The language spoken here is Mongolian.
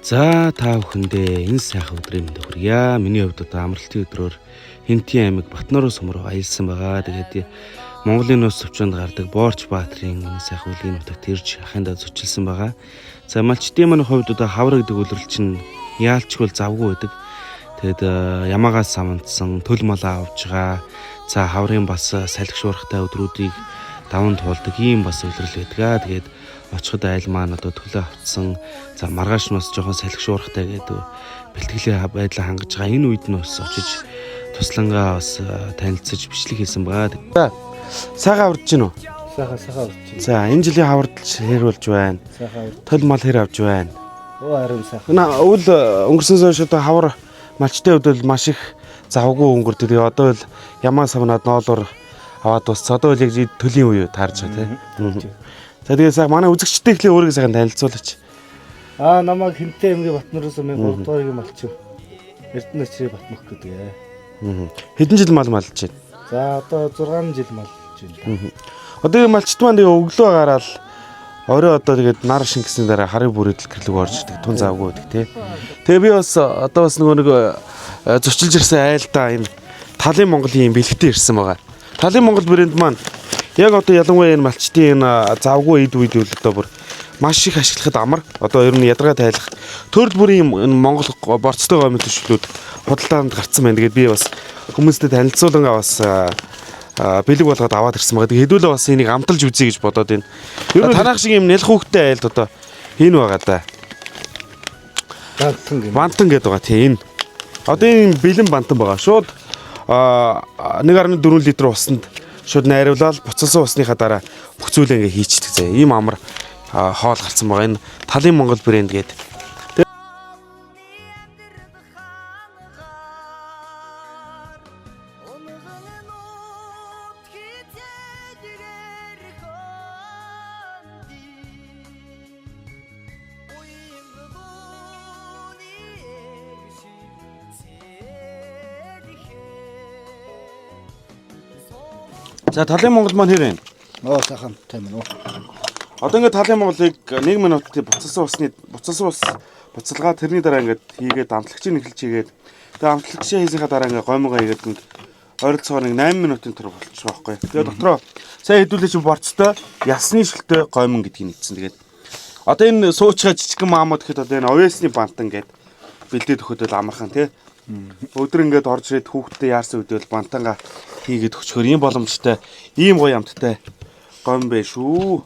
За та бүхэндээ энэ сайхан өдрийн мэнд хүргье. Миний хувьд одоо амралтын өдрөөр Хинтийн аймаг Батнороо сум руу аялсан байгаа. Тэгээд Монголын нууц төвчөнд гардаг Боорч Баатрын энэ сайхан үлгийн нутагт ирж ахындаа зочилсан байгаа. За малчдын маань хувьд одоо хавар гэдэг үйлрэл чинь яалчгүй завгүй байдаг. Тэгэд ямаагаас самандсан төл малаа авж байгаа. За хаврын бас салхишуурхтай өдрүүдийг даван туулдаг ийм бас үйлрэл байдаг. Тэгээд очиход айл маань одоо төлөө авцсан. За маргааш нь бас жоохон салхишуурхтай гэдэг бэлтгэлийн байдлаа хангаж байгаа. Энэ үед нь бас очиж туслангаа бас танилцаж бичлэг хийсэн байгаа. Сайхан аварж гин үү? Сайхан аварж гин. За энэ жилийн хавардалч хэр болж байна? Сайхан аварж. Төл мал хэр авж байна? Харин сайхан. Өвөл өнгөрсөн сард одоо хавар малчтай хувьд маш их завгүй өнгөрдөг. Тэгээ одоо л ямаа савнаад ноолоор аваад бас одоо л яг төлийн үе таарч байгаа тийм. За тэгээ сайхан манай үзэгчтэй ихлэ өөрийгөө сайхан танилцуулаач. Намайг Хинтээ аймгийн Батнороос 3 дугааргийн малчин. Эрдэнэ очрыг Батмөх гэдэг. Хэдэн жил мал малж байна? За одоо 6 жил малж байна. Одоо малчт маань тэгээ өглөө гараад орой одоо тэгээд нар шингэсний дараа харын бүрээдэл гэрлэг орж ирдэг. Тун завгүй байдаг тий. Тэгээ би бас одоо бас нөгөө зочилж ирсэн айлдаа энэ Талын Монголын бэлэгтээ ирсэн байгаа. Талын Монгол брэнд маань яг одоо ялангуяа энэ малчтын энэ завгүй эд үед үл одоо бүр маш их ашиглахад амар. Одоо ер нь ядаргаа тайлах төрөл бүрийн Монгол борцтой гомын төшлүүд худалдаанд гарцсан байна. Тэгээд би бас хүмүүстэй танилцуулангаа бас бэлэг болгоод аваад ирсэн байгаа. Тэгээд хэдүүлээ бас энийг амталж үзье гэж бодоод байна. Ер нь танах шиг юм нялх хүүхтэй айлд одоо хин байгаа да. Бантан гэдэг байгаа тийм. Одоо энэ бэлэн бантан байгаа. Шууд 1.4 литр усанд шууд найруулаад буцалсан усныхаа дараа бүхцүүлээ ингээ хийчихдэг зэ. Ийм амар хоол гарсан байгаа. Энэ Талын Монгол брэнд гэдэг. За Талын Монгол маань хэр вэ? Сайхан тийм үү. Одоо ингээд Талын Монголыг 1 минутад буцалсан ус буцалгаа тэрний дараа ингээд хийгээд амтлагчийг нэхэлж хийгээд тэгээ амтлагчаа хийсийнхаа дараа ингээд гомгоо хийгээд ойролцоогоор 8 минутын турь болчих واخгүй. Тэгээ дотроо сайн хэдүүлээ чи борцтой ясны шилтэй гомон гэдгийг нэгдсэн. Тэгээд одоо энэ суучгаа жижигхэн маамууд гэхэд одоо энэ овесны бантан гээд бэлдээд өгөхөд л амархан тий. Өдөр ингээд орж ирээд хүүхдтэй яарсан үедээ бантанга хийгээд өгчхөр ийм боломжтой ийм гоё амттай гом бэ шүү.